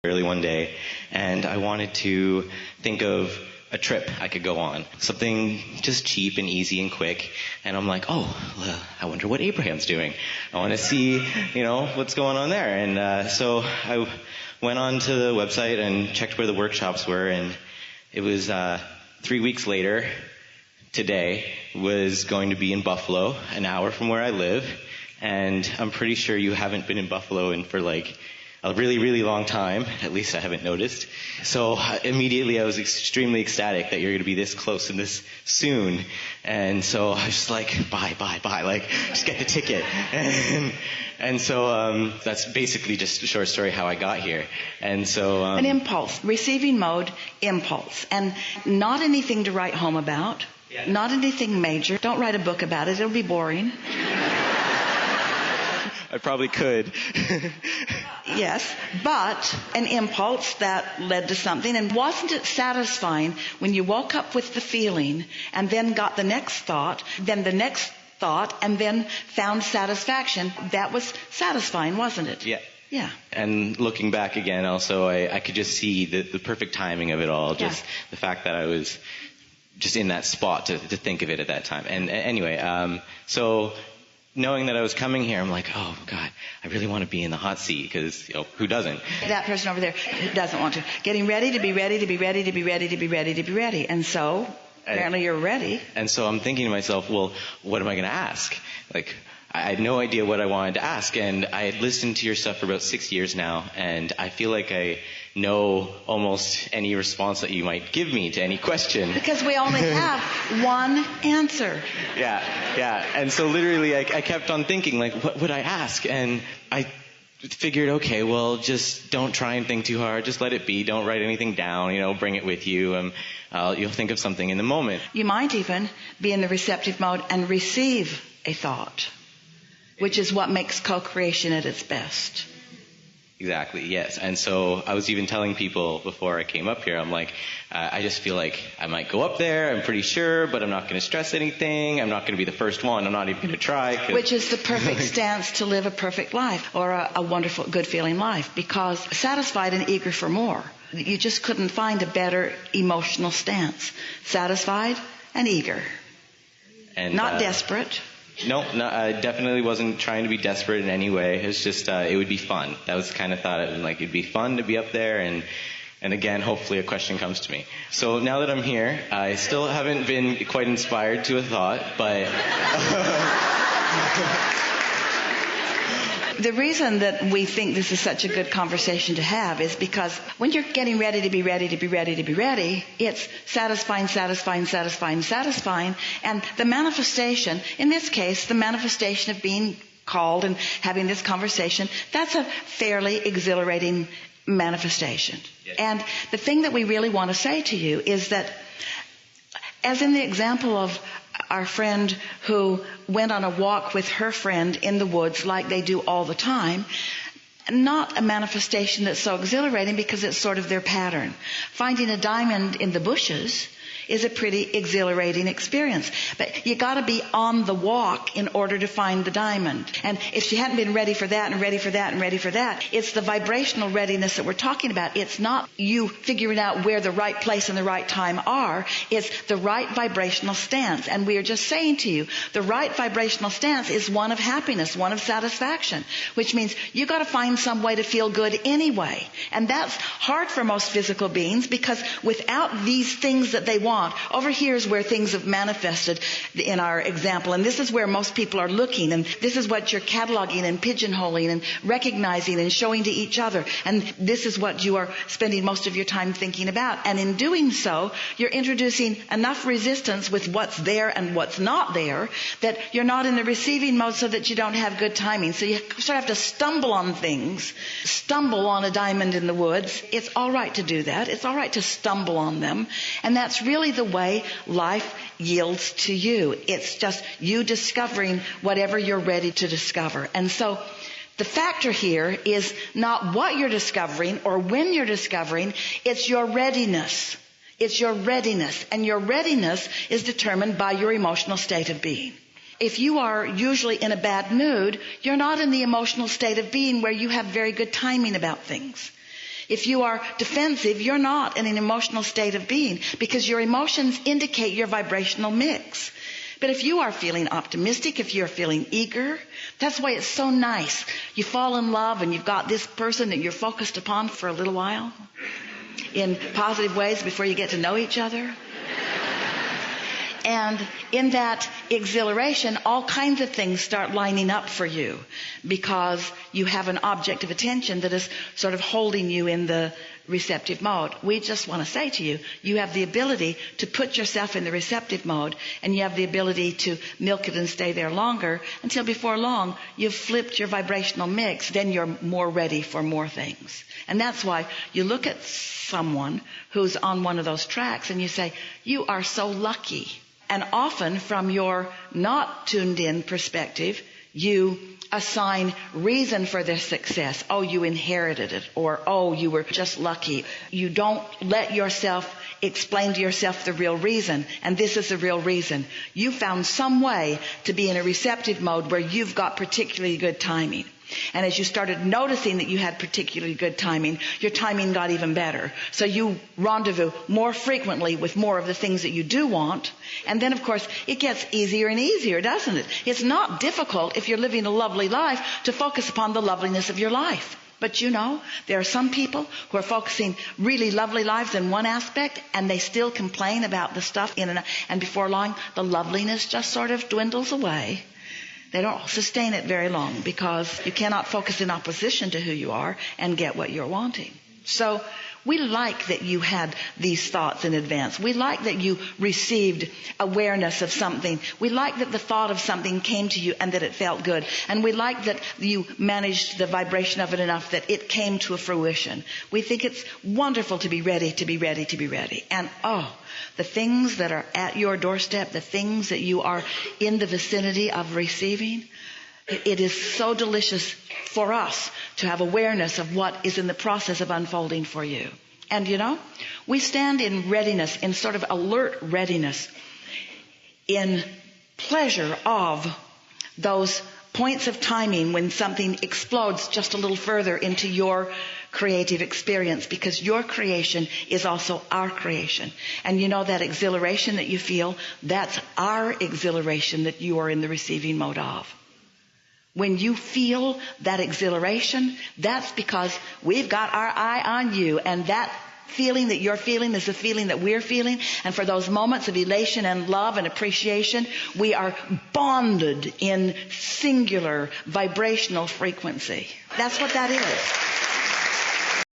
early one day, and I wanted to think of a trip I could go on. Something just cheap and easy and quick. And I'm like, well, I wonder what Abraham's doing. I want to see, what's going on there. And so I went on to the website and checked where the workshops were, and it was 3 weeks later, today, was going to be in Buffalo, an hour from where I live. And I'm pretty sure you haven't been in Buffalo for a really, really long time. At least I haven't noticed. So immediately I was extremely ecstatic that you're going to be this close and this soon. And so I was just like, buy, just get the ticket. And so that's basically just a short story how I got here. And so an impulse, receiving mode, impulse, and not anything to write home about. Yeah. Not anything major. Don't write a book about it. It'll be boring. I probably could. Yes, but an impulse that led to something. And wasn't it satisfying when you woke up with the feeling and then got the next thought, then the next thought, and then found satisfaction? That was satisfying, wasn't it? Yeah. Yeah. And looking back again, also, I could just see the perfect timing of it all. Just the fact that I was just in that spot to think of it at that time. And anyway, so knowing that I was coming here, I'm like, oh God, I really want to be in the hot seat, because who doesn't? That person over there doesn't want to. Getting ready to be ready to be ready to be ready to be ready to be ready. And so apparently you're ready. And so I'm thinking to myself, well, what am I going to ask? I had no idea what I wanted to ask, and I had listened to your stuff for about 6 years now, and I feel like I know almost any response that you might give me to any question. Because we only have one answer. Yeah. And so literally I kept on thinking, what would I ask? And I figured, okay, well, just don't try and think too hard. Just let it be. Don't write anything down, bring it with you. You'll think of something in the moment. You might even be in the receptive mode and receive a thought, which is what makes co-creation at its best. Exactly, yes. And so I was even telling people before I came up here, I'm like, I just feel like I might go up there, I'm pretty sure, but I'm not going to stress anything. I'm not going to be the first one. I'm not even going to try. Which is the perfect stance to live a perfect life, or a wonderful, good feeling life, because satisfied and eager for more. You just couldn't find a better emotional stance. Satisfied and eager. And not desperate. No, I definitely wasn't trying to be desperate in any way. It's just, it would be fun. That was the kind of thought. It'd be fun to be up there, and again, hopefully a question comes to me. So now that I'm here, I still haven't been quite inspired to a thought, but the reason that we think this is such a good conversation to have is because when you're getting ready to be ready to be ready to be ready, it's satisfying, and the manifestation, in this case, the manifestation of being called and having this conversation, that's a fairly exhilarating manifestation. Yes. And the thing that we really want to say to you is that, as in the example of our friend who went on a walk with her friend in the woods like they do all the time, not a manifestation that's so exhilarating because it's sort of their pattern. Finding a diamond in the bushes is a pretty exhilarating experience. But you got to be on the walk in order to find the diamond. And if she hadn't been ready for that and ready for that and ready for that, it's the vibrational readiness that we're talking about. It's not you figuring out where the right place and the right time are. It's the right vibrational stance. And we are just saying to you, the right vibrational stance is one of happiness, one of satisfaction, which means you got to find some way to feel good anyway. And that's hard for most physical beings, because without these things that they want, over here is where things have manifested in our example, and this is where most people are looking, and this is what you're cataloging and pigeonholing and recognizing and showing to each other, and this is what you are spending most of your time thinking about. And in doing so, you're introducing enough resistance with what's there and what's not there that you're not in the receiving mode, so that you don't have good timing. So you sort of have to stumble on things, stumble on a diamond in the woods. It's all right to do that. It's all right to stumble on them, and that's really the way life yields to you. It's just you discovering whatever you're ready to discover. And so the factor here is not what you're discovering or when you're discovering, it's your readiness. It's your readiness. And your readiness is determined by your emotional state of being. If you are usually in a bad mood, you're not in the emotional state of being where you have very good timing about things. If you are defensive, you're not in an emotional state of being, because your emotions indicate your vibrational mix. But if you are feeling optimistic, if you're feeling eager, that's why it's so nice. You fall in love and you've got this person that you're focused upon for a little while in positive ways before you get to know each other. And in that exhilaration, all kinds of things start lining up for you, because you have an object of attention that is sort of holding you in the receptive mode. We just want to say to you, you have the ability to put yourself in the receptive mode, and you have the ability to milk it and stay there longer until before long you've flipped your vibrational mix. Then you're more ready for more things. And that's why you look at someone who's on one of those tracks and you say, you are so lucky. And often from your not tuned in perspective, you assign reason for their success. Oh, you inherited it. Or, oh, you were just lucky. You don't let yourself explain to yourself the real reason. And this is the real reason. You found some way to be in a receptive mode where you've got particularly good timing. And as you started noticing that you had particularly good timing, your timing got even better. So you rendezvous more frequently with more of the things that you do want. And then, of course, it gets easier and easier, doesn't it? It's not difficult, if you're living a lovely life, to focus upon the loveliness of your life. But you know, there are some people who are focusing really lovely lives in one aspect, and they still complain about the stuff and before long, the loveliness just sort of dwindles away. They don't sustain it very long, because you cannot focus in opposition to who you are and get what you're wanting. So we like that you had these thoughts in advance. We like that you received awareness of something. We like that the thought of something came to you and that it felt good. And we like that you managed the vibration of it enough that it came to a fruition. We think it's wonderful to be ready, to be ready, to be ready. And the things that are at your doorstep, the things that you are in the vicinity of receiving, it is so delicious for us to have awareness of what is in the process of unfolding for you. And you know, we stand in readiness, in sort of alert readiness, in pleasure of those points of timing when something explodes just a little further into your creative experience, because your creation is also our creation. And you know, that exhilaration that you feel, that's our exhilaration that you are in the receiving mode of. When you feel that exhilaration, that's because we've got our eye on you, and that feeling that you're feeling is the feeling that we're feeling. And for those moments of elation and love and appreciation, we are bonded in singular vibrational frequency. That's what that is.